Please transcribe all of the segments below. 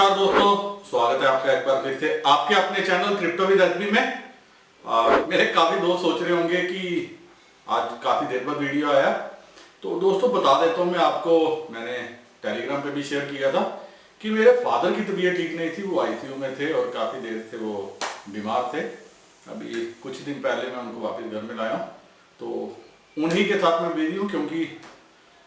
नमस्कार दोस्तों, स्वागत है आपका एक बार फिर से आपके अपने चैनल क्रिप्टो विद एसबी में। मेरे काफी दोस्त सोच रहे होंगे कि आज काफी देर बाद वीडियो आया, तो दोस्तों बता देता हूँ मैं आपको। मैंने टेलीग्राम पे भी शेयर किया था कि मेरे फादर की तबीयत ठीक नहीं थी, वो आईसीयू में थे और काफी देर से वो बीमार थे। अभी कुछ दिन पहले मैं उनको वापस घर में लाया हूँ, तो उन्हीं के साथ मैं बिजी हूँ, क्योंकि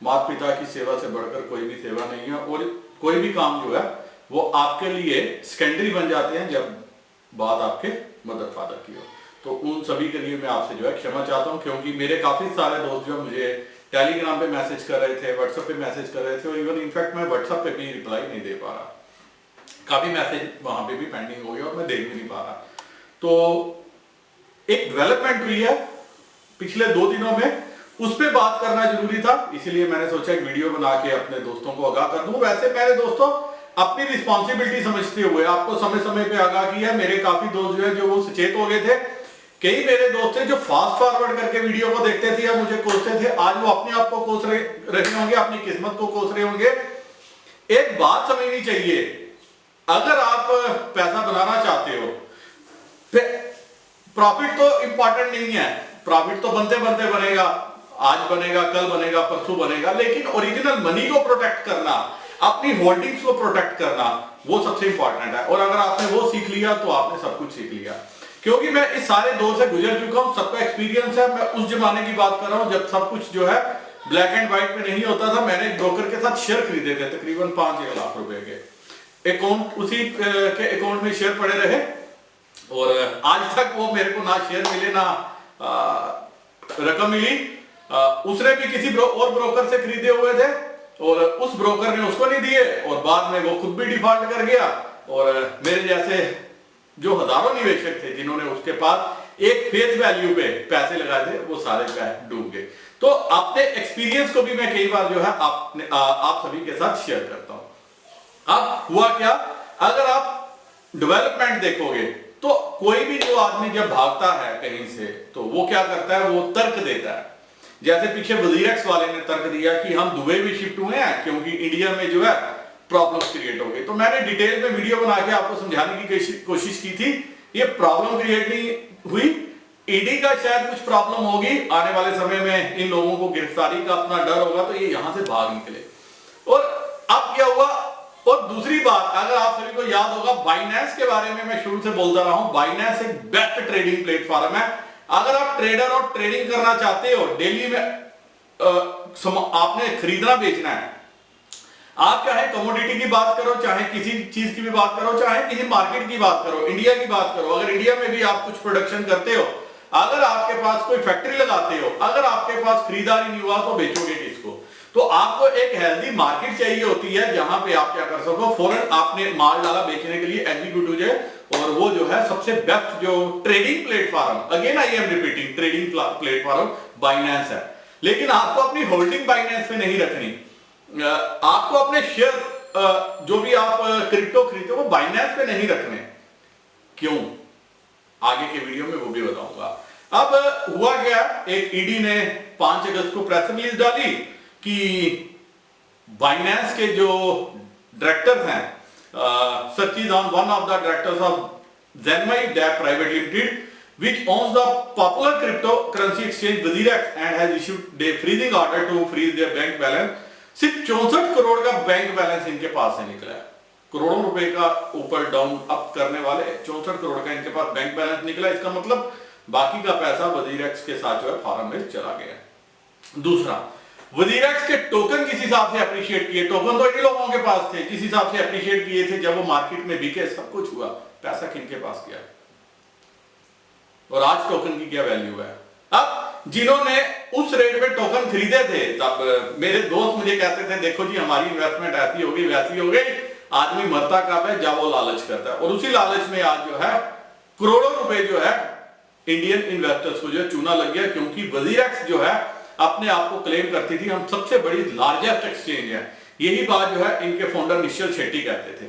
माता पिता की सेवा से बढ़कर कोई भी सेवा नहीं है। और कोई भी काम जो है वो आपके लिए सेकेंडरी बन जाते हैं जब बात आपके मदर फादर की हो। तो उन सभी के लिए मैं आपसे जो है क्षमा चाहता हूं, क्योंकि मेरे काफी सारे दोस्त जो मुझे टेलीग्राम पे मैसेज कर रहे थे, व्हाट्सएप पे मैसेज कर रहे थे, और इवन इनफैक्ट मैं व्हाट्सएप पे भी रिप्लाई नहीं दे पा रहा। काफी मैसेज वहां पे भी पेंडिंग हो गया और मैं देख भी नहीं पा रहा। तो एक डेवलपमेंट हुई है पिछले 2 दिनों में, उस पर बात करना जरूरी था, इसीलिए मैंने सोचा एक वीडियो बना के अपने दोस्तों को आगाह कर दूं। वैसे मेरे दोस्तों अपनी रिस्पॉन्सिबिलिटी समझते हुए आपको समय समय पे आगाह किया। मेरे काफी दोस्त जो है जो वो सचेत हो गए थे। कई मेरे दोस्त थे जो फास्ट फॉरवर्ड करके वीडियो को देखते थे या मुझे कोसते थे, आज वो अपने आप को कोस रहे होंगे, अपनी किस्मत को कोस रहे होंगे। एक बात समझनी चाहिए, अगर आप पैसा बनाना चाहते हो, प्रॉफिट तो इंपॉर्टेंट नहीं है, प्रॉफिट तो बनते बनते बनेगा, आज बनेगा, कल बनेगा, परसों बनेगा, लेकिन ओरिजिनल मनी को प्रोटेक्ट करना, अपनी होल्डिंग्स को प्रोटेक्ट करना, वो सबसे इंपॉर्टेंट है। और अगर आपने वो सीख लिया तो आपने सब कुछ सीख लिया। क्योंकि मैं इस सारे दौर से गुजर चुका हूं, सबका एक्सपीरियंस है। मैं उस जमाने की बात कर रहा हूं जब सब कुछ जो है ब्लैक एंड व्हाइट में नहीं होता था। मैंने एक ब्रोकर के साथ शेयर खरीदे थे तकरीबन 5-1 लाख रुपए के अकाउंट, उसी के अकाउंट में शेयर पड़े रहे, और आज तक वो मेरे को ना शेयर मिले ना रकम मिली। उसने भी किसी और ब्रोकर से खरीदे हुए थे और उस ब्रोकर ने उसको नहीं दिए, और बाद में वो खुद भी डिफॉल्ट कर गया। और मेरे जैसे जो हजारों निवेशक थे जिन्होंने उसके पास एक फेस वैल्यू पे पैसे लगाए थे, वो सारे पैसे डूब गए। तो अपने एक्सपीरियंस को भी मैं कई बार जो है आप सभी के साथ शेयर करता हूं। अब हुआ क्या, अगर आप डेवलपमेंट देखोगे तो कोई भी जो आदमी जब भागता है कहीं से, तो वो क्या करता है, वो तर्क देता है। जैसे पीछे वजीरेक्स वाले ने तर्क दिया कि हम दुबई में शिफ्ट हुए हैं क्योंकि इंडिया में जो है प्रॉब्लम्स क्रिएट हो गई। तो मैंने डिटेल में वीडियो बना के आपको समझाने की कोशिश की थी, ये प्रॉब्लम क्रिएट नहीं हुई, ईडी का शायद कुछ प्रॉब्लम होगी आने वाले समय में, इन लोगों को गिरफ्तारी का अपना डर होगा, तो ये यहां से भाग निकले। और अब क्या हुआ, और दूसरी बात, अगर आप सभी को याद होगा, बाइनेंस के बारे में मैं शुरू से बोलता रहा हूं, बाइनेंस एक बेस्ट ट्रेडिंग प्लेटफॉर्म है। अगर आप ट्रेडर और ट्रेडिंग करना चाहते हो, डेली में आपने खरीदना बेचना है, आप चाहे कमोडिटी की बात करो, चाहे किसी चीज की भी बात करो, चाहे किसी मार्केट की बात करो, इंडिया की बात करो, अगर इंडिया में भी आप कुछ प्रोडक्शन करते हो, अगर आपके पास कोई फैक्ट्री लगाते हो, अगर आपके पास खरीदारी नहीं हुआ तो बेचोगे किसको? तो आपको एक हेल्दी मार्केट चाहिए होती है जहां पे आप क्या कर सको, फौरन आपने माल डाला बेचने के लिए, एग्जीक्यूट हो जाए। और वो जो है सबसे बेस्ट जो trading platform, again I am repeating, trading platform Binance है। लेकिन आपको अपनी होल्डिंग बाइनेंस में नहीं रखनी, आपको अपने शेयर जो भी आप क्रिप्टो खरीदते हो वो बाइनेंस पे नहीं रखने। क्यों? आगे के वीडियो में वो भी बताऊंगा। अब हुआ क्या, एक ईडी ने 5 अगस्त को प्रेस रिलीज डाली कि बाइनेंस के जो डायरेक्टर्स हैं, Sachi on one of the directors of Zenmai Dap Private Limited, which owns the popular cryptocurrency exchange WazirX and has issued a freezing order to freeze their bank balance। सिर्फ 64 करोड़ का bank balance इनके पास से निकला है। करोड़ों रुपए का ऊपर डाउन अप करने वाले 64 करोड़ का इनके पास बैंक बैलेंस निकला। इसका मतलब बाकी का पैसा WazirX के साथ जो है फॉर्म में चला गया। दूसरा, WazirX के टोकन किस हिसाब से अप्रिशिएट किए, टोकन तो इन लोगों के पास थे, किस हिसाब से अप्रिशिएट किए थे, जब वो मार्केट में बिके, सब कुछ हुआ, पैसा किनके पास गया, और आज टोकन की क्या वैल्यू है। अब जिन्होंने उस रेट में टोकन खरीदे थे, तब मेरे दोस्त मुझे कहते थे देखो जी हमारी इन्वेस्टमेंट ऐसी हो गई वैसी हो गई, आदमी मरता कब है जब वो लालच करता है। और उसी लालच में आज जो है करोड़ों रुपए जो है इंडियन इन्वेस्टर्स को जो है चूना लग गया, क्योंकि WazirX जो है अपने आप को क्लेम करती थी हम सबसे बड़ी लार्जेस्ट एक्सचेंज है। यही बात जो है इनके फाउंडर निश्चल शेट्टी कहते थे।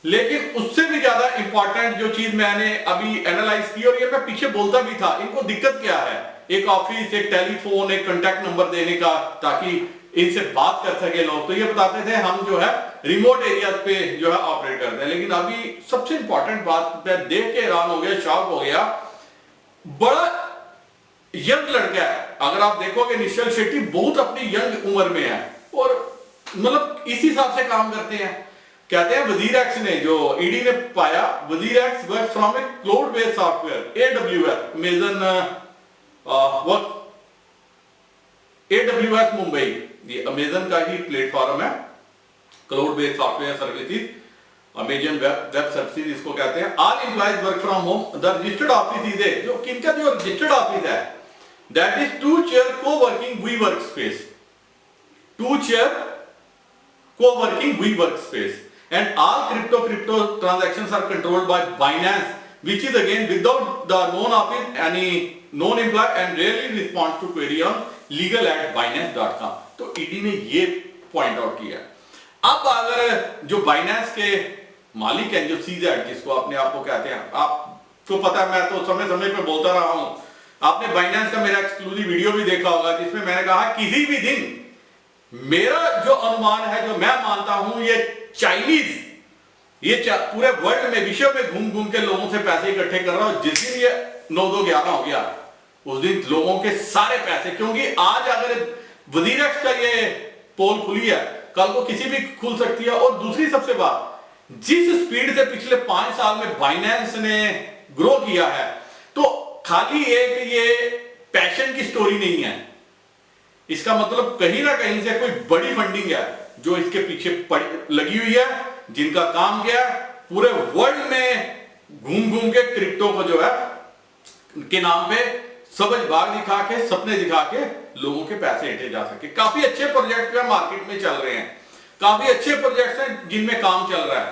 लेकिन उससे भी ज्यादा इंपॉर्टेंट जो चीज मैंने अभी एनालाइज की, और ये मैं पीछे बोलता भी था, इनको दिक्कत क्या है, एक ऑफिस, एक टेलीफोन, एक कांटेक्ट नंबर देने का, ताकि इनसे बात कर सके लोग। तो ये बताते थे हम जो है रिमोट एरियाज पे जो है ऑपरेट करते हैं। लेकिन अभी सबसे इंपॉर्टेंट बात मैं देख के हैरान हो गया, शॉक हो गया, बड़ा यंग लड़का है। अगर आप देखोगे निश्चल शेट्टी बहुत अपनी यंग उम्र में है और मतलब इसी हिसाब से काम करते हैं। कहते हैं वजीर ने, जो ईडी ने पाया, वजीर work from A cloud based software AWS, Amazon work AWS Mumbai, ये अमेजन का ही प्लेटफॉर्म है, cloud based software services, Amazon web services इसको कहते हैं। All employees work from home. The registered office is a, जो किनका जो रजिस्टर्ड ऑफिस है, that is 2 chair co-working we workspace, 2 chair co-working we workspace, and all crypto transactions are controlled by Binance, which is again without the known office any known employee and rarely responds to query on legal@binance.com। तो ED ने ये point out किया। अब अगर जो Binance के मालिक हैं, जो सीजेड जिसको अपने आप को कहते हैं, आपको पता है मैं तो समय समय पे बोलता रहा हूं, आपने बाइनेंस का मेरा एक्सक्लूसिव वीडियो भी देखा होगा जिसमें मैंने कहा किसी भी दिन मेरा जो अनुमान है, जो मैं मानता हूं, ये चाइनीज ये पूरे वर्ल्ड में, विश्व में घूम घूम के लोगों से पैसे इकट्ठे कर रहा हूं। जिस दिन ये 9-2-11 हो गया उस दिन लोगों के सारे पैसे, क्योंकि आज अगर वजीर का ये पोल खुली है, कल को किसी भी खुल सकती है। और दूसरी सबसे बात, जिस स्पीड से पिछले 5 साल में बाइनेंस ने ग्रो किया है, तो खाली एक ये पैशन की स्टोरी नहीं है, इसका मतलब कहीं ना कहीं से कोई बड़ी फंडिंग है जो इसके पीछे लगी हुई है, जिनका काम क्या है पूरे वर्ल्ड में घूम घूम के क्रिप्टो को जो है के नाम पे समझ बाग दिखा के, सपने दिखा के लोगों के पैसे हटे जा सके। काफी अच्छे प्रोजेक्ट जो है मार्केट में चल रहे हैं, काफी अच्छे प्रोजेक्ट्स हैं जिनमें काम चल रहा है।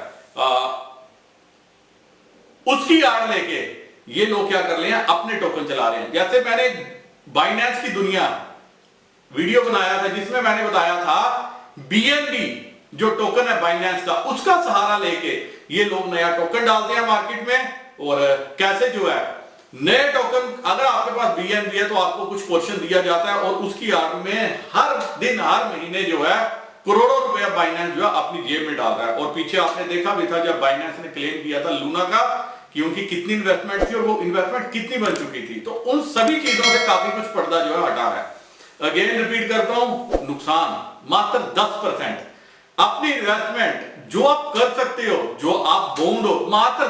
उसकी आड़ लेके ये लोग क्या कर रहे हैं, अपने टोकन चला रहे हैं। जैसे मैंने बाइनेंस की दुनिया वीडियो बनाया था जिसमें मैंने बताया था बीएनबी जो टोकन है बाइनेंस का, उसका सहारा लेके ये लोग नया टोकन डालते हैं मार्केट में। और कैसे जो है नए टोकन, अगर आपके पास बीएनबी है तो आपको कुछ पोर्शन दिया जाता है और उसकी आड़ में हर दिन हर महीने जो है करोड़ों रुपया बाइनेंस जो है अपनी जेब में डाल रहा है। और पीछे आपने देखा भी था जब बाइनेंस ने क्लेम किया था लूना का कि उनकी कितनी इन्वेस्टमेंट थी और वो इन्वेस्टमेंट कितनी बन चुकी थी। तो उन सभी चीजों से काफी कुछ पर्दा जो है हटा रहा है। अगेन रिपीट करता हूं, नुकसान मात्र 10%। अपनी इन्वेस्टमेंट जो आप कर सकते हो, जो आप बाउंड हो, मात्र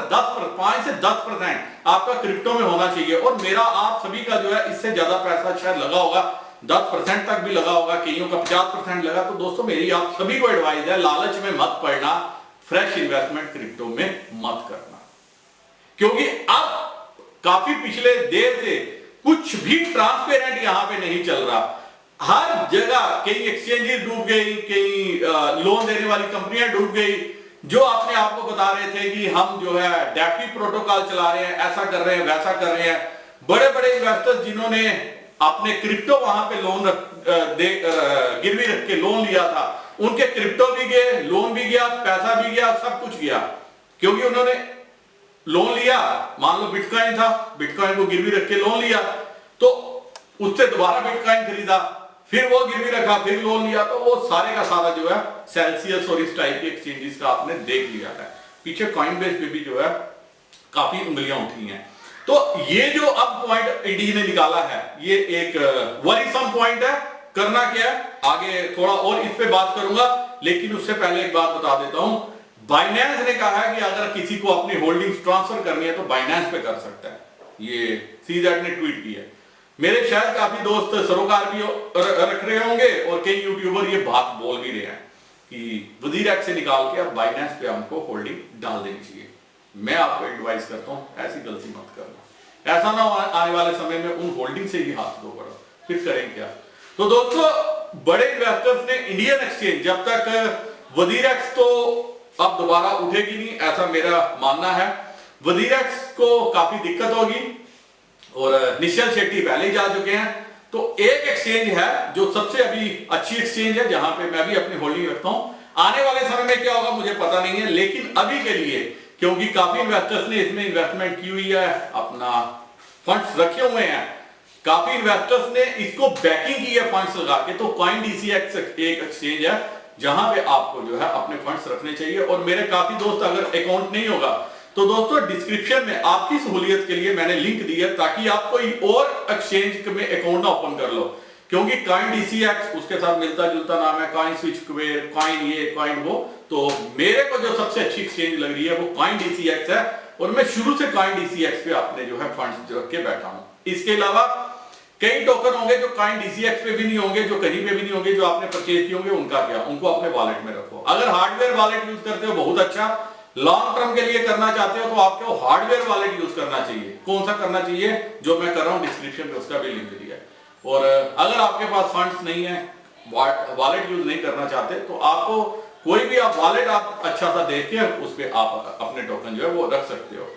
5 से 10% आपका क्रिप्टो में होना चाहिए। और मेरा आप सभी का जो है इससे ज्यादा पैसा शायद लगा होगा, 10% तक भी लगा होगा, कईयों का 50% लगा। तो दोस्तों मेरी आप सभी को एडवाइस है, लालच में मत पड़ना, फ्रेश इन्वेस्टमेंट क्रिप्टो में मत करना, क्योंकि अब काफी पिछले देर से कुछ भी ट्रांसपेरेंट यहां पे नहीं चल रहा। हर जगह कई एक्सचेंजेस डूब गई, कई लोन देने वाली कंपनियां डूब गई, जो अपने आप को बता रहे थे कि हम जो है डेफी प्रोटोकॉल चला रहे हैं, ऐसा कर रहे हैं, वैसा कर रहे हैं। बड़े बड़े इन्वेस्टर्स जिन्होंने अपने क्रिप्टो वहां पे लोन गिरवी रख के लोन लिया था, उनके क्रिप्टो भी गए, लोन भी गया, पैसा भी गया, सब कुछ गया, क्योंकि उन्होंने लोन लिया। मान लो बिटकॉइन था, बिटकॉइन को गिरवी रख के लोन लिया, तो उससे दोबारा बिटकॉइन खरीदा, फिर वो गिरवी रखा, फिर लोन लिया, तो वो सारे का सारा जो है सेल्सियस और इस टाइप के एक्सचेंजेस का आपने देख लिया है। पीछे कॉइनबेस पे भी जो है काफी उंगलियां उठी हैं। तो ये जो अब पॉइंट ईडी ने निकाला है, ये एक वरीसम पॉइंट है। करना क्या है, आगे थोड़ा और इस पे बात करूंगा, लेकिन उससे पहले एक बात बता देता हूं। बाइनेंस ने कहा है कि अगर किसी को अपनी होल्डिंग्स ट्रांसफर करनी है तो बाइनेंस पे कर सकता है। ये सीजेड ने ट्वीट किया। मेरे शायद काफी दोस्त सरोकार भी रख रहे होंगे और कई यूट्यूबर ये बात बोल भी रहे हैं कि वजीर एक्ट से निकाल के अब बाइनेंस पे हमको होल्डिंग डाल देनी चाहिए। मैं आपको एडवाइस करता हूं ऐसी गलती मत करना, ऐसा ना आने वाले समय में उन होल्डिंग से ही हाथ धो पड़ो, फिर करें क्या। तो दोस्तों बड़े इन्वेस्टर्स ने इंडियन एक्सचेंज, जब तक वजीर एक्ट तो अब दोबारा उठेगी नहीं, ऐसा मेरा मानना है। वजीर एक्ट को काफी दिक्कत होगी और निश्चल शेट्टी पहले ही जा चुके हैं। तो एक एक्सचेंज है जो सबसे अभी अच्छी एक्सचेंज है, जहां पे मैं भी अपनी होल्डिंग रखता हूं। आने वाले समय में क्या होगा मुझे पता नहीं है, लेकिन अभी के लिए क्योंकि काफी इन्वेस्टर्स ने इसमें इन्वेस्टमेंट की हुई है, अपना फंड्स रखे हुए हैं, काफी इन्वेस्टर्स ने इसको बैकिंग की है फंड्स लगा के। तो कॉइन डीसीएक्स एक एक्सचेंज है जहां पे आपको जो है अपने फंड्स रखने चाहिए। और मेरे काफी दोस्त अगर अकाउंट नहीं होगा तो दोस्तों डिस्क्रिप्शन में आपकी सहूलियत के लिए मैंने लिंक दी है ताकि आप कोई और एक्सचेंज में अकाउंट ना ओपन कर लो, क्योंकि कॉइन डीसीएक्स उसके साथ मिलता जुलता नाम है, कॉइन स्विच क्वेयर, कॉइन ये कॉइन वो। तो मेरे को जो सबसे अच्छी एक्सचेंज लग रही है वो कॉइन डीसीएक्स है और मैं शुरू से कॉइन डीसीएक्स पे अपने जो है फंड्स रख के बैठा हूं। इसके अलावा कई टोकन होंगे जो कॉइन डीसीएक्स पे भी नहीं होंगे, जो कहीं पे भी नहीं होंगे, जो आपने परचेज किए होंगे, उनका क्या, उनको अपने वॉलेट में रखो। अगर हार्डवेयर वॉलेट यूज करते हो बहुत अच्छा, लॉन्ग टर्म के लिए करना चाहते हो तो आपको हार्डवेयर वॉलेट यूज करना चाहिए। कौन सा करना चाहिए, जो मैं कर रहा हूं डिस्क्रिप्शन में उसका भी लिंक दिया है। और अगर आपके पास फंड्स नहीं है, वॉलेट यूज नहीं करना चाहते, तो आपको कोई भी आप वॉलेट आप अच्छा सा देख के उस पर आप अपने टोकन जो है वो रख सकते हो।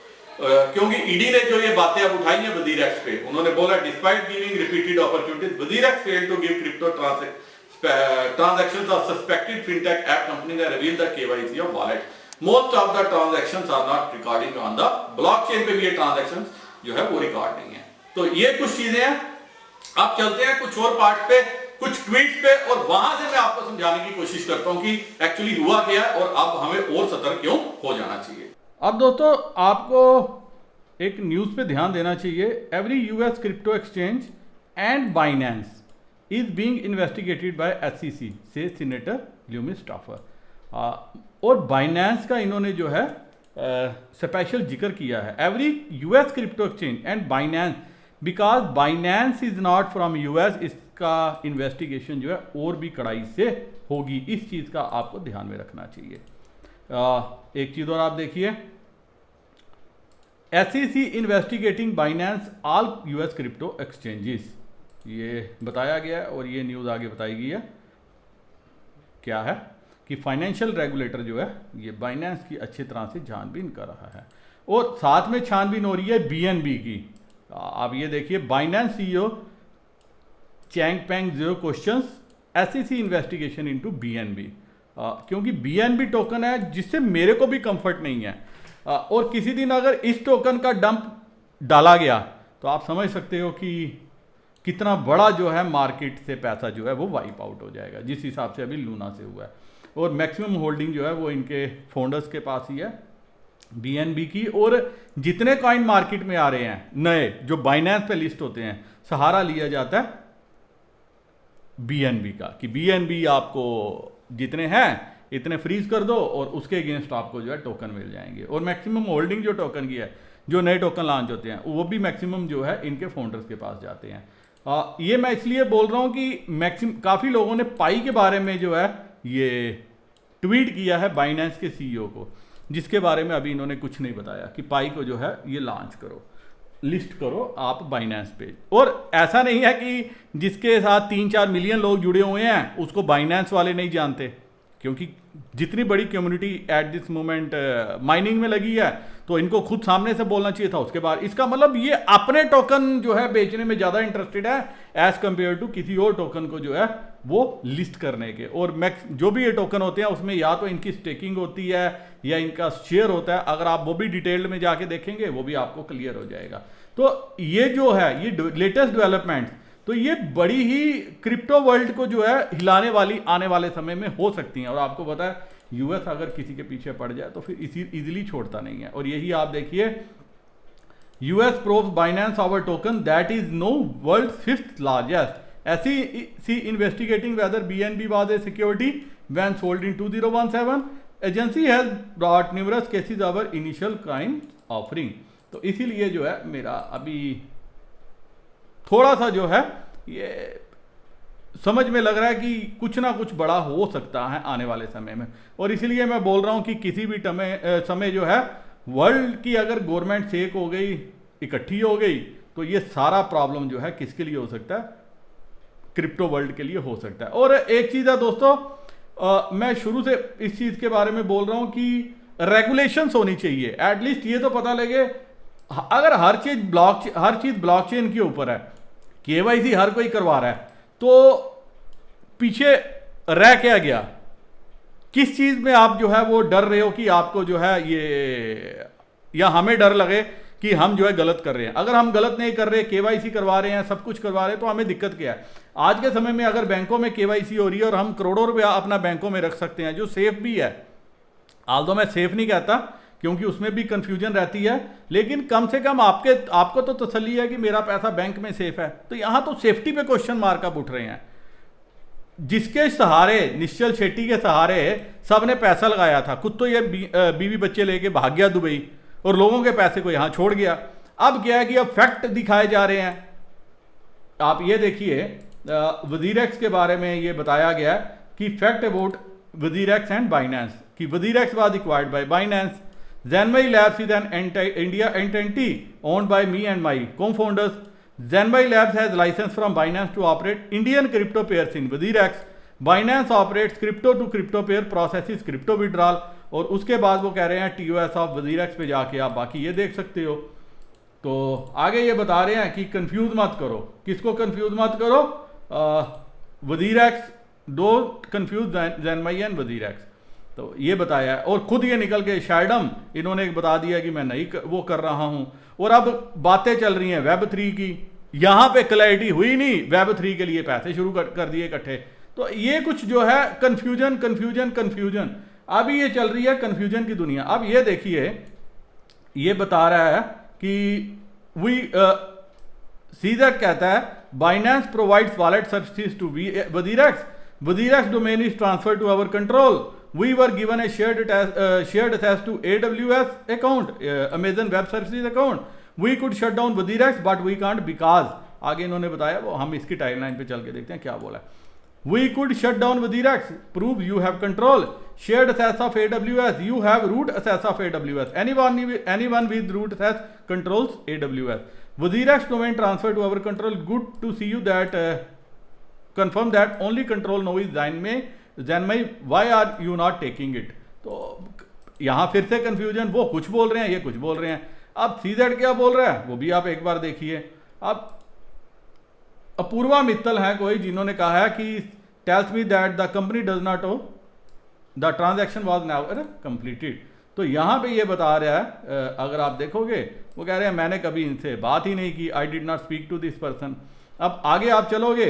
क्योंकि ईडी ने जो ये बातें अब उठाई हैं वजीरएक्स पे, उन्होंने बोला despite giving repeated opportunities WazirX failed to give crypto transactions of suspected fintech app companies that reveal the KYC of wallet. Most of the transactions are not recording on the blockchain पे भी ये transactions जो है वो record नहीं है। तो ये कुछ चीजें हैं। अब चलते हैं कुछ और पार्ट पे, कुछ ट्वीट पे, और वहां से मैं आपको समझाने की कोशिश करता हूं कि एक्चुअली हुआ क्या है और अब हमें और सतर्क क्यों हो जाना चाहिए। अब दोस्तों आपको एक न्यूज़ पे ध्यान देना चाहिए। Every US crypto exchange and Binance is being investigated by SEC से सीनेटर ल्यूमी स्टाफर। और बाइनेंस का इन्होंने जो है स्पेशल जिक्र किया है, every US crypto exchange and Binance, because Binance is not from US. इसका इन्वेस्टिगेशन जो है और भी कड़ाई से होगी, इस चीज़ का आपको ध्यान में रखना चाहिए। एक चीज़ और आप देखिए, SEC investigating Binance all US crypto exchanges, ये बताया गया है। और ये न्यूज़ आगे बताई गई है क्या है कि फाइनेंशियल रेगुलेटर जो है ये बाइनेंस की अच्छी तरह से छानबीन कर रहा है और साथ में छानबीन हो रही है BNB की। आप ये देखिए, Binance CEO Changpeng zero questions SEC investigation into BNB। क्योंकि BNB टोकन है जिससे मेरे को भी कंफर्ट नहीं है, और किसी दिन अगर इस टोकन का डंप डाला गया तो आप समझ सकते हो कि कितना बड़ा जो है मार्केट से पैसा जो है वो वाइप आउट हो जाएगा, जिस हिसाब से अभी लूना से हुआ है। और मैक्सिमम होल्डिंग जो है वो इनके फाउंडर्स के पास ही है BNB की। और जितने कॉइन मार्केट में आ रहे हैं नए जो बाइनेंस पे लिस्ट होते हैं, सहारा लिया जाता है BNB का कि BNB आपको जितने हैं इतने फ्रीज कर दो और उसके अगेंस्ट आपको जो है टोकन मिल जाएंगे। और मैक्सिमम होल्डिंग जो टोकन की है, जो नए टोकन लॉन्च होते हैं, वो भी मैक्सिमम जो है इनके फाउंडर्स के पास जाते हैं। ये मैं इसलिए बोल रहा हूँ कि काफ़ी लोगों ने पाई के बारे में जो है ये ट्वीट किया है बाइनेंस के CEO को, जिसके बारे में अभी इन्होंने कुछ नहीं बताया कि पाई को जो है ये लॉन्च करो, लिस्ट करो आप बाइनेंस पे। और ऐसा नहीं है कि जिसके साथ 3-4 मिलियन लोग जुड़े हुए हैं उसको बाइनेंस वाले नहीं जानते, क्योंकि जितनी बड़ी community at this moment mining में लगी है तो इनको खुद सामने से बोलना चाहिए था उसके बाद। इसका मतलब ये अपने टोकन जो है बेचने में ज़्यादा इंटरेस्टेड है एज कंपेयर टू किसी और टोकन को जो है वो लिस्ट करने के। और मैक्स जो भी ये टोकन होते हैं उसमें या तो इनकी स्टेकिंग होती है या इनका शेयर होता है। अगर आप वो भी डिटेल्ड में जाके देखेंगे वो भी आपको क्लियर हो जाएगा। तो ये जो है ये लेटेस्ट डेवलपमेंट, तो ये बड़ी ही क्रिप्टो वर्ल्ड को जो है हिलाने वाली आने वाले समय में हो सकती हैं। और आपको पता है यूएस अगर किसी के पीछे पड़ जाए तो फिर इसी इजीली छोड़ता नहीं है। और यही आप देखिए, US probes Binance our token that is no world 5th largest, SEC investigating whether BNB was a security when sold in 2017. Agency has brought numerous cases our initial coin offering. तो इसीलिए जो है मेरा अभी थोड़ा सा जो है ये समझ में लग रहा है कि कुछ ना कुछ बड़ा हो सकता है आने वाले समय में। और इसीलिए मैं बोल रहा हूँ कि किसी भी समय जो है वर्ल्ड की अगर गवर्नमेंट शेक हो गई, इकट्ठी हो गई, तो ये सारा प्रॉब्लम जो है किसके लिए हो सकता है, क्रिप्टो वर्ल्ड के लिए हो सकता है। और एक चीज़ है दोस्तों, मैं शुरू से इस चीज़ के बारे में बोल रहा हूँ कि रेगुलेशंस होनी चाहिए। एटलीस्ट ये तो पता लगे, अगर हर चीज़ ब्लॉकचेन के ऊपर है, KYC हर कोई करवा रहा है, तो पीछे रह क्या गया? किस चीज़ में आप जो है वो डर रहे हो कि आपको जो है ये, या हमें डर लगे कि हम जो है गलत कर रहे हैं। अगर हम गलत नहीं कर रहे, केवाईसी करवा रहे हैं, सब कुछ करवा रहे हैं, तो हमें दिक्कत क्या है? आज के समय में अगर बैंकों में केवाईसी हो रही है और हम करोड़ों रुपया अपना बैंकों में रख सकते हैं, जो सेफ भी है, आल्दो मैं सेफ नहीं कहता क्योंकि उसमें भी कंफ्यूजन रहती है, लेकिन कम से कम आपको तो तसल्ली है कि मेरा पैसा बैंक में सेफ है। तो यहां तो सेफ्टी पे क्वेश्चन मार्क अप उठ रहे हैं। जिसके सहारे, निश्चल शेट्टी के सहारे सबने पैसा लगाया था, खुद तो ये बीवी बच्चे लेके भाग गया दुबई और लोगों के पैसे को यहां छोड़ गया। अब क्या है कि अब फैक्ट दिखाए जा रहे हैं। आप ये देखिए, वजीरेक्स के बारे में ये बताया गया कि fact about WazirX and Binance, कि WazirX was acquired by Binance, Zenmai Labs is an India entity owned by me and my co-founders. Zenmai Labs has license from Binance to operate Indian crypto pairs in WazirX. Binance operates crypto to crypto pair, processes crypto withdrawal. और उसके बाद वो कह रहे हैं TOS of WazirX पे जाके आप बाकी ये देख सकते हो। तो आगे ये बता रहे हैं कि कंफ्यूज मत करो। किसको कंफ्यूज मत करो? WazirX, don't confuse Zenmai and WazirX। तो ये बताया है, और खुद ये निकल के शायडम इन्होंने बता दिया कि मैं नहीं वो कर रहा हूं। और अब बातें चल रही हैं वेब 3 की, यहां पे क्लैरिटी हुई नहीं, वेब 3 के लिए पैसे शुरू कर दिए इकट्ठे। तो ये कुछ जो है कंफ्यूजन कंफ्यूजन कंफ्यूजन, अभी ये चल रही है कंफ्यूजन की दुनिया। अब ये देखिए, ये बता रहा है कि सीजेड कहता है Binance provides wallet services to WazirX domain is transfer to our control. We were given a shared access to AWS account, Amazon Web Services account. We could shut down WazirX, but we can't because आगे इन्होंने बताया, वो हम इसकी timeline पे चल के देखते हैं क्या बोला। We could shut down WazirX. Prove you have control. Shared access of AWS. You have root access of AWS. Anyone with root access controls AWS. WazirX domain transfer to our control. Good to see you that confirm that only control now is Zenmai, why are you not taking it? तो यहां फिर से confusion, वो कुछ बोल रहे हैं, ये कुछ बोल रहे हैं। अब सीजेड क्या बोल रहा है वो भी आप एक बार देखिए। अब अपूर्वा मित्तल है कोई, जिन्होंने कहा है कि tells me that the company does not owe the transaction was now completed. तो यहां पे ये बता रहा है, अगर आप देखोगे वो कह रहे हैं मैंने कभी इनसे बात ही नहीं की, I did not speak to this person. अब आगे आप चलोगे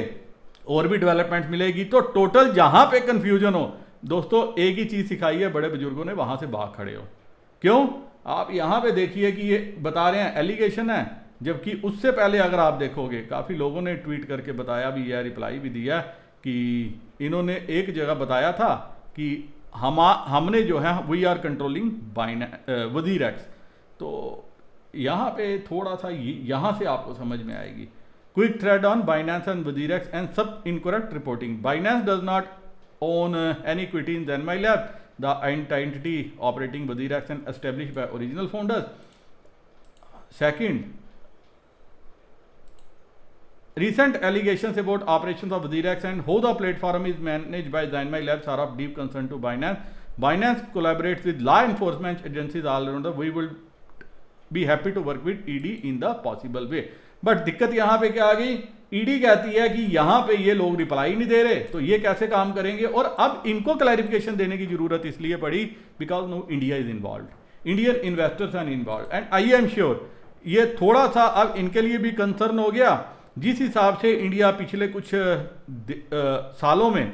और भी डेवलपमेंट मिलेगी। तो टोटल जहां पे कंफ्यूजन हो दोस्तों, एक ही चीज सिखाई है बड़े बुजुर्गों ने, वहां से भाग खड़े हो। क्यों? आप यहां पे देखिए कि ये बता रहे हैं एलिगेशन है, जबकि उससे पहले अगर आप देखोगे काफी लोगों ने ट्वीट करके बताया भी है, रिप्लाई भी दिया कि इन्होंने एक जगह बताया था कि हमने जो है वी आर कंट्रोलिंग WazirX। तो यहां पे थोड़ा सा यहां से आपको समझ में आएगी। Quick thread on Binance and WazirX and some incorrect reporting. Binance does not own any equity in Zenmai Labs, the entity operating WazirX and established by original founders. Second, recent allegations about operations of WazirX and how the platform is managed by Zenmai Labs are of deep concern to Binance. Binance collaborates with law enforcement agencies all around the world. We will be happy to work with ED in the possible way. But दिक्कत यहां पे क्या आ गई? ED कहती है कि यहां पे ये लोग रिप्लाई नहीं दे रहे, तो ये कैसे काम करेंगे? और अब इनको क्लैरिफिकेशन देने की जरूरत इसलिए पड़ी because no India is involve, Indian investors are involve, and I am sure ये थोड़ा सा अब इनके लिए भी कंसर्न हो गया। जिस हिसाब से इंडिया पिछले कुछ सालों में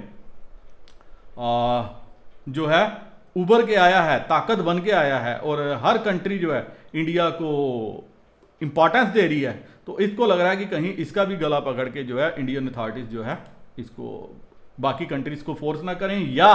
जो है उभर के आया है, ताकत बन के आया है, और हर कंट्री जो है इंडिया को इंपॉर्टेंस दे रही है, तो इसको लग रहा है कि कहीं इसका भी गला पकड़ के जो है इंडियन अथॉरिटीज जो है इसको बाकी कंट्रीज को फोर्स ना करें, या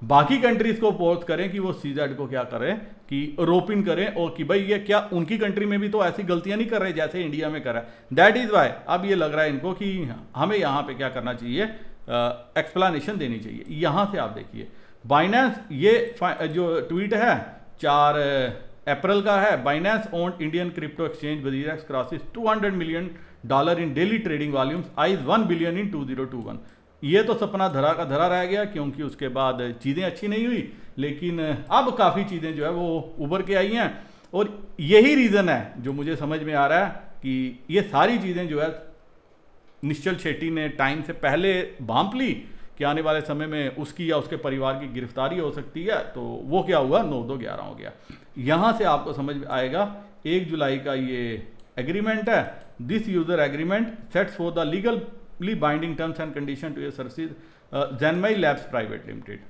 बाकी कंट्रीज को फोर्स करें कि वो सीजेड को क्या करें कि रोप इन करें, और कि भाई ये क्या उनकी कंट्री में भी तो ऐसी गलतियां नहीं कर रहे जैसे इंडिया में कर रहा है। दैट इज वाई अब ये लग रहा है इनको कि हमें यहाँ पे क्या करना चाहिए, एक्सप्लेनेशन देनी चाहिए। यहां से आप देखिए बाइनेंस, ये जो ट्वीट है 4 अप्रैल का है। Binance owned Indian crypto exchange WazirX crosses $200 million in daily trading volumes, eyes 1 billion in 2021। ये तो सपना धरा का धरा रह गया, क्योंकि उसके बाद चीज़ें अच्छी नहीं हुई, लेकिन अब काफ़ी चीज़ें जो है वो उभर के आई हैं। और यही रीज़न है जो मुझे समझ में आ रहा है कि ये सारी चीज़ें जो है निश्चल शेट्टी ने टाइम से पहले भांप ली कि आने वाले समय में उसकी या उसके परिवार की गिरफ्तारी हो सकती है, तो वो क्या हुआ, 9-2-11 हो गया। यहाँ से आपको समझ में आएगा 1 जुलाई का ये एग्रीमेंट है। This user agreement sets for the legally binding terms and condition to a services Zenmai labs private limited.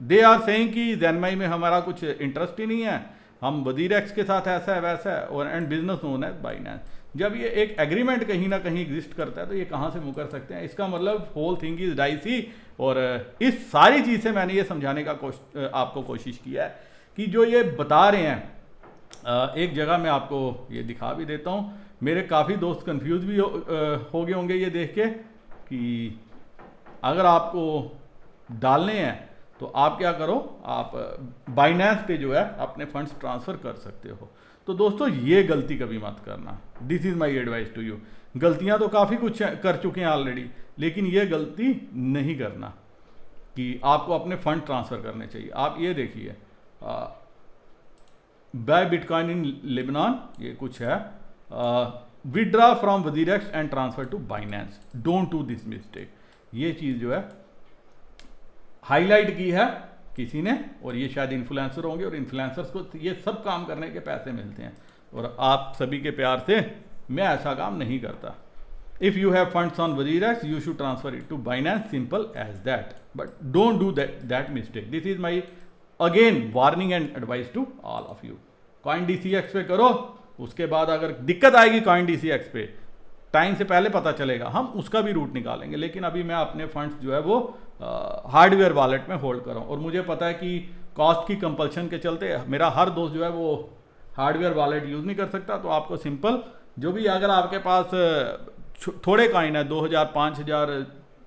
They are saying कि जेनमाई में हमारा कुछ इंटरेस्ट ही नहीं है, हम वजीरेक्स के साथ ऐसा है वैसा है, और and business known as Binance. जब ये एक एग्रीमेंट कहीं ना कहीं एग्जिस्ट करता है तो ये कहाँ से मुकर सकते हैं? इसका मतलब होल थिंग इज डाइसी। और इस सारी चीज़ से मैंने ये समझाने का आपको कोशिश किया है कि जो ये बता रहे हैं, एक जगह मैं आपको ये दिखा भी देता हूँ। मेरे काफ़ी दोस्त कंफ्यूज भी हो गए होंगे ये देख के कि अगर आपको डालने हैं तो आप क्या करो, आप बाइनेंस पे जो है अपने फंड्स ट्रांसफ़र कर सकते हो। तो दोस्तों ये गलती कभी मत करना, this is my advice to you. गलतियां तो काफ़ी कुछ कर चुके हैं ऑलरेडी, लेकिन ये गलती नहीं करना कि आपको अपने फंड ट्रांसफ़र करने चाहिए। आप ये देखिए, बाय बिटकॉइन इन लेबनान, ये कुछ है, withdraw from WazirX and transfer to Binance, don't do this mistake. ये चीज़ जो है हाईलाइट की है किसी ने, और ये शायद इन्फ्लुएंसर होंगे, और इन्फ्लुएंसर्स को ये सब काम करने के पैसे मिलते हैं, और आप सभी के प्यार से मैं ऐसा काम नहीं करता। If you have funds on WazirX you should transfer it to Binance, simple as that, but don't do that mistake. This is my again warning and advice to all of you. Coin DCX पे करो, उसके बाद अगर दिक्कत आएगी coin DCX पे, time से पहले पता चलेगा, हम उसका भी रूट निकालेंगे। लेकिन अभी मैं अपने फंड्स जो है वो हार्डवेयर वॉलेट में होल्ड कर रहा हूँ, और मुझे पता है कि कॉस्ट की कंपल्शन के चलते मेरा हर दोस्त जो है वो हार्डवेयर वॉलेट यूज़ नहीं कर सकता। तो आपको सिंपल जो भी, अगर आपके पास थोड़े कॉइन है, 2000, 5000,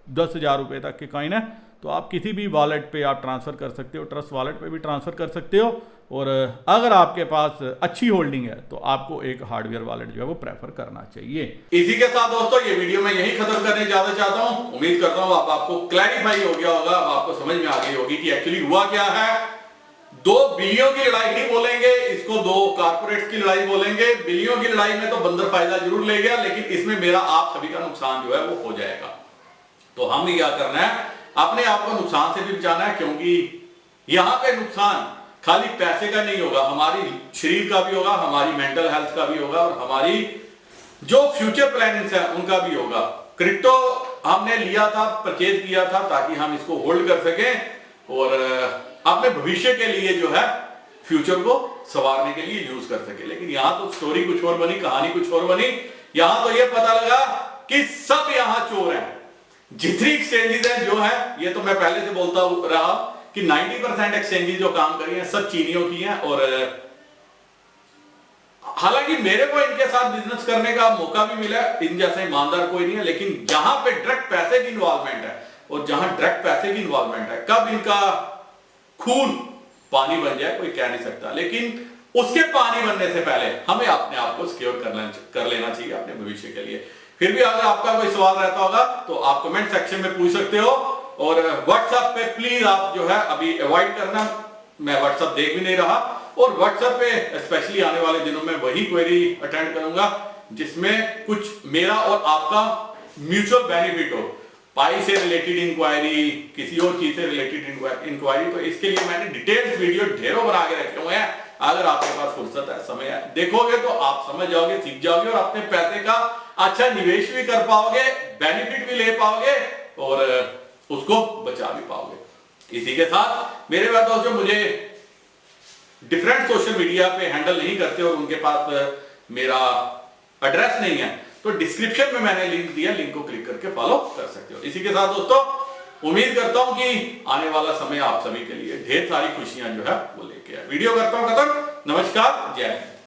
10,000 रुपये तक के कॉइन है, तो आप किसी भी वॉलेट पे आप ट्रांसफ़र कर सकते हो, ट्रस्ट वॉलेट पे भी ट्रांसफ़र कर सकते हो। और अगर आपके पास अच्छी होल्डिंग है तो आपको एक हार्डवेयर वॉलेट जो है वो प्रेफर करना चाहिए। इसी के साथ दोस्तों ये वीडियो मैं यही खत्म करने ज्यादा चाहता हूं। उम्मीद करता हूं आपको क्लैरिफाई हो गया होगा, आपको समझ में आ गई होगी कि एक्चुअली हुआ क्या है। 2 बिलियन की लड़ाई नहीं बोलेंगे इसको, 2 कारपोरेट्स की लड़ाई बोलेंगे। बिलियन की लड़ाई में तो बंदर फायदा जरूर ले गया, लेकिन इसमें मेरा आप सभी का नुकसान जो है वो हो जाएगा। तो हमें क्या करना है, अपने आप को नुकसान से भी बचाना है, क्योंकि यहां पे नुकसान खाली पैसे का नहीं होगा, हमारी शरीर का भी होगा, हमारी मेंटल हेल्थ का भी होगा, और हमारी जो फ्यूचर प्लानिंग्स है उनका भी होगा। क्रिप्टो हमने लिया था, परचेज किया था ताकि हम इसको होल्ड कर सकें और अपने भविष्य के लिए जो है फ्यूचर को संवारने के लिए यूज कर सके। लेकिन यहां तो स्टोरी कुछ और बनी, कहानी कुछ और बनी। यहां तो यह पता लगा कि सब यहां चोर हैं। जितनी एक्सचेंजेस हैं जो है, ये तो मैं पहले से बोलता रहा कि 90% एक्सचेंजेस जो काम कर रही हैं सब चीनियों की हैं। और हालांकि मेरे को इनके साथ बिजनेस करने का मौका भी मिला, इन जैसा ईमानदार कोई नहीं है, लेकिन जहां पे डायरेक्ट पैसे की इन्वॉल्वमेंट है, और जहां डायरेक्ट पैसे की इन्वॉल्वमेंट है, कब इनका खून पानी बन जाए कोई कह नहीं सकता। लेकिन उसके पानी बनने से पहले हमें अपने आप को सिक्योर कर लेना चाहिए अपने भविष्य के लिए। फिर भी अगर आपका कोई सवाल रहता होगा तो आप कमेंट सेक्शन में पूछ सकते हो, और व्हाट्सएप पे प्लीज आप जो है अभी अवॉइड करना, मैं व्हाट्सएप देख भी नहीं रहा। और व्हाट्सएप पे स्पेशली आने वाले दिनों में वही क्वेरी अटेंड करूंगा जिसमें कुछ मेरा और आपका म्यूचुअल बेनिफिट हो, पाई से रिलेटेड इंक्वायरी, किसी और चीज से रिलेटेड इंक्वायरी। तो इसके लिए मैंने डिटेल्स वीडियो ढेरों बना के रखे हुए हैं। अगर आपके पास फुर्सत है, समय है, देखोगे तो आप समझ जाओगे, सीख जाओगे, और अपने पैसे का अच्छा निवेश भी कर पाओगे, बेनिफिट भी ले पाओगे, और उसको बचा भी पाओगे। इसी के साथ मेरे बात दोस्तों, मुझे डिफरेंट सोशल मीडिया पे हैंडल नहीं करते और उनके पास मेरा एड्रेस नहीं है, तो डिस्क्रिप्शन में मैंने लिंक दिया, लिंक को क्लिक करके फॉलो कर सकते हो। इसी के साथ दोस्तों उम्मीद करता हूं कि आने वाला समय आप सभी के लिए ढेर सारी खुशियां जो है वो लेके आए। वीडियो करता हूं खत्म। नमस्कार, जय हिंद।